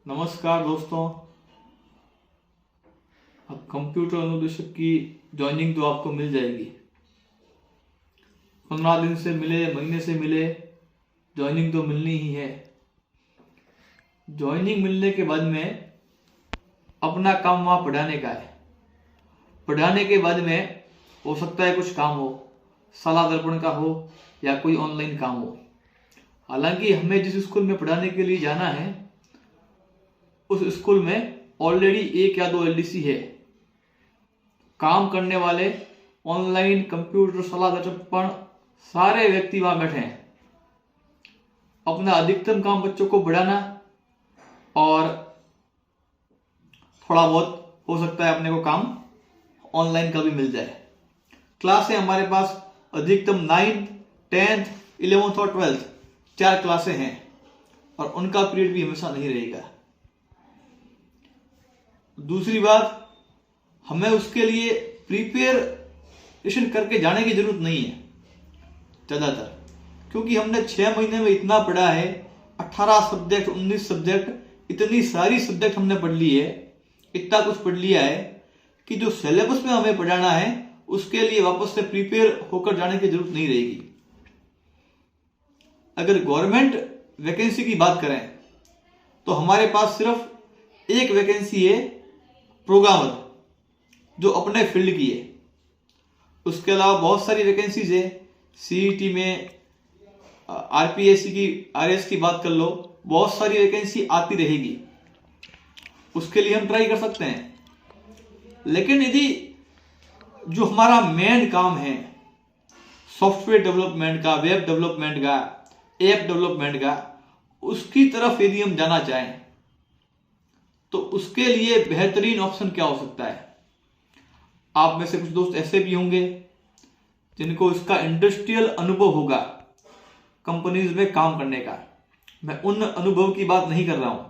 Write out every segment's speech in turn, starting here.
नमस्कार दोस्तों। अब कंप्यूटर अनुदेशक की ज्वाइनिंग तो आपको मिल जाएगी। 15 दिन से मिले, महीने से मिले, ज्वाइनिंग तो मिलनी ही है। ज्वाइनिंग मिलने के बाद में अपना काम वहाँ पढ़ाने का है। पढ़ाने के बाद में हो सकता है कुछ काम हो, सलाह दर्पण का हो या कोई ऑनलाइन काम हो। हालांकि हमें जिस स्कूल में पढ़ाने के लिए जाना है उस स्कूल में ऑलरेडी 1 या 2 एलडीसी है। काम करने वाले ऑनलाइन कंप्यूटर सलाह दर्पण सारे व्यक्ति वहां बैठे हैं। अपना अधिकतम काम बच्चों को पढ़ाना और थोड़ा बहुत हो सकता है अपने को काम ऑनलाइन का भी मिल जाए। क्लासें हमारे पास अधिकतम 9th, 10th, 11th और 12th 4 क्लासें हैं और उनका पीरियड भी हमेशा नहीं रहेगा। दूसरी बात, हमें उसके लिए प्रिपरेशन करके जाने की जरूरत नहीं है ज़्यादातर, क्योंकि हमने 6 महीने में इतना पढ़ा है। 18 सब्जेक्ट, 19 सब्जेक्ट, इतनी सारी सब्जेक्ट हमने पढ़ ली है, इतना कुछ पढ़ लिया है कि जो सिलेबस में हमें पढ़ाना है उसके लिए वापस से प्रिपेयर होकर जाने की जरूरत नहीं रहेगी। अगर गवर्नमेंट वैकेंसी की बात करें तो हमारे पास सिर्फ एक वैकेंसी है, प्रोग्रामर, जो अपने फील्ड की है। उसके अलावा बहुत सारी वैकेंसीज है। सीईटी में, आरपीएससी की, आरएस की बात कर लो, बहुत सारी वैकेंसी आती रहेगी। उसके लिए हम ट्राई कर सकते हैं। लेकिन यदि जो हमारा मेन काम है सॉफ्टवेयर डेवलपमेंट का, वेब डेवलपमेंट का, ऐप डेवलपमेंट का, उसकी तरफ यदि हम जाना चाहें तो उसके लिए बेहतरीन ऑप्शन क्या हो सकता है। आप में से कुछ दोस्त ऐसे भी होंगे जिनको इसका इंडस्ट्रियल अनुभव होगा, कंपनीज में काम करने का। मैं उन अनुभव की बात नहीं कर रहा हूं।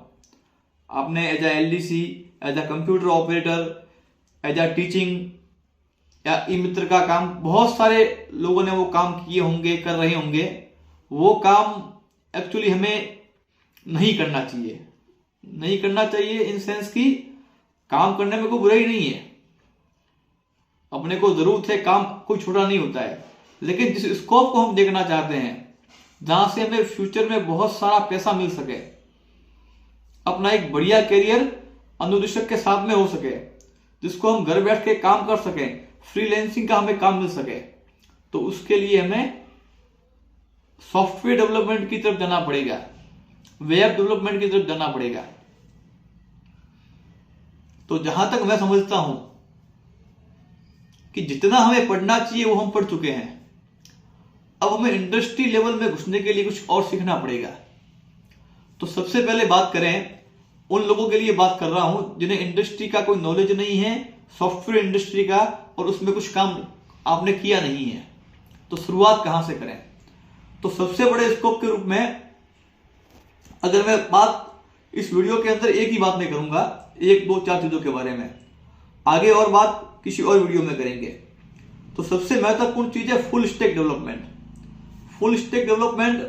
आपने as a LDC, as a computer operator, as a teaching या ई मित्र का काम, बहुत सारे लोगों ने वो काम किए होंगे, कर रहे होंगे। वो काम एक्चुअली हमें नहीं करना चाहिए। नहीं करना चाहिए इन सेंस की काम करने में कोई बुराई नहीं है, अपने को जरूरत है, काम कोई छोटा नहीं होता है। लेकिन जिस स्कोप को हम देखना चाहते हैं, जहां से हमें फ्यूचर में बहुत सारा पैसा मिल सके, अपना एक बढ़िया करियर अनुदेशक के साथ में हो सके, जिसको हम घर बैठ के काम कर सकें, फ्रीलैंसिंग का हमें काम मिल सके, तो उसके लिए हमें सॉफ्टवेयर डेवलपमेंट की तरफ जाना पड़ेगा, वेब डेवलपमेंट की तरफ जाना पड़ेगा। तो जहां तक मैं समझता हूं कि जितना हमें पढ़ना चाहिए वो हम पढ़ चुके हैं। अब हमें इंडस्ट्री लेवल में घुसने के लिए कुछ और सीखना पड़ेगा। तो सबसे पहले बात करें, उन लोगों के लिए बात कर रहा हूं जिन्हें इंडस्ट्री का कोई नॉलेज नहीं है, सॉफ्टवेयर इंडस्ट्री का, और उसमें कुछ काम आपने किया नहीं है। तो शुरुआत कहां से करें? तो सबसे बड़े स्कोप के रूप में अगर मैं बात इस वीडियो के अंदर एक ही बात नहीं करूंगा, 1, 2, 4 चीजों के बारे में, आगे और बात किसी और वीडियो में करेंगे। तो सबसे महत्वपूर्ण चीज है full stack development. Full stack development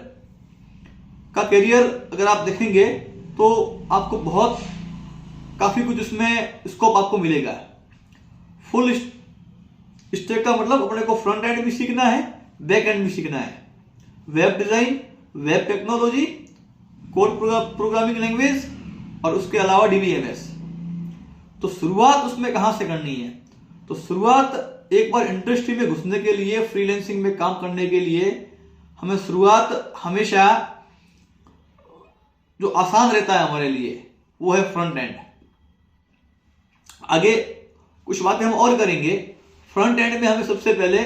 का करियर अगर आप देखेंगे तो आपको काफी कुछ उसमें स्कोप आपको मिलेगा। फुल स्टैक का मतलब अपने को फ्रंट एंड भी सीखना है, बैक एंड भी सीखना है, web design, web technology, code programming language और उसके अलावा डीबीएमएस। तो शुरुआत उसमें कहां से करनी है? तो शुरुआत एक बार इंडस्ट्री में घुसने के लिए, फ्रीलैंसिंग में काम करने के लिए, हमें शुरुआत हमेशा जो आसान रहता है हमारे लिए वो है फ्रंट एंड। आगे कुछ बातें हम और करेंगे। फ्रंट एंड में हमें सबसे पहले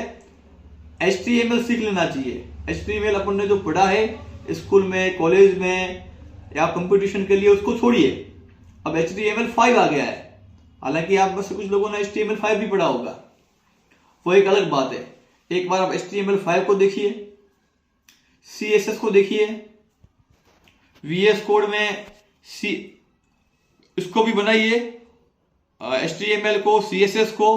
HTML सीख लेना चाहिए। HTML अपन ने जो पढ़ा है स्कूल में, कॉलेज में या कंपटीशन के लिए, उसको छोड़िए। अब HTML5 आ गया है। हालांकि आप में से कुछ लोगों ने HTML5 भी पढ़ा होगा, वो एक अलग बात है। एक बार आप HTML5 को देखिए, CSS को देखिए, VS कोड में इसको भी बनाइए, HTML को, CSS को,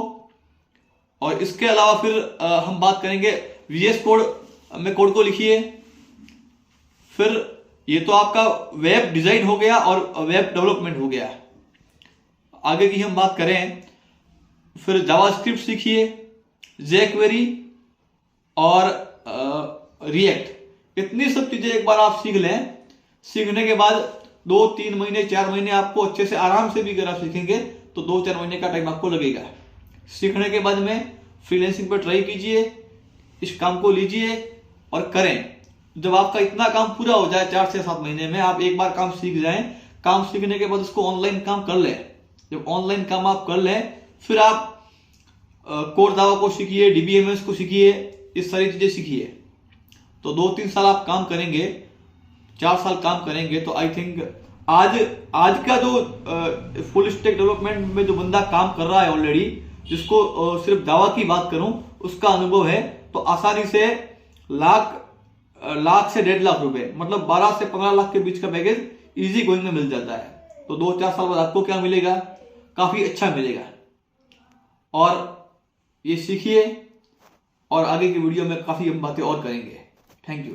और इसके अलावा फिर हम बात करेंगे VS कोड में, कोड को लिखिए, फिर ये तो आपका वेब डिजाइन हो गया और वेब डेवलपमेंट हो गया। आगे की हम बात करें, फिर जावास्क्रिप्ट सीखिए, jQuery और रिएक्ट। इतनी सब चीजें एक बार आप सीख लें। सीखने के बाद 2-3 महीने 4 महीने आपको अच्छे से आराम से भी अगर आप सीखेंगे तो 2-4 महीने का टाइम आपको लगेगा। सीखने के बाद में फ्रीलांसिंग पर ट्राई कीजिए, इस काम को लीजिए और करें। जब आपका इतना काम पूरा हो जाए 4 से 7 महीने में, आप एक बार काम सीख जाएं, काम सीखने के बाद उसको ऑनलाइन काम कर लें। जब ऑनलाइन काम आप कर लें, फिर आप कोर दावा को सीखिए, DBMS को सीखिए, इस सारी चीजें सीखिए। तो 2-3 साल आप काम करेंगे, 4 साल काम करेंगे तो आई थिंक आज का जो फुल स्टैक डेवलपमेंट में जो बंदा काम कर रहा है ऑलरेडी, जिसको सिर्फ जावा की बात करूं, उसका अनुभव है तो आसानी से लाख से 1.5 लाख रुपए, मतलब 12 से 15 लाख के बीच का पैकेज इजी गोइंग में मिल जाता है। तो 2-4 साल बाद आपको क्या मिलेगा? काफी अच्छा मिलेगा। और ये सीखिए और आगे की वीडियो में काफी हम बातें और करेंगे। Thank you.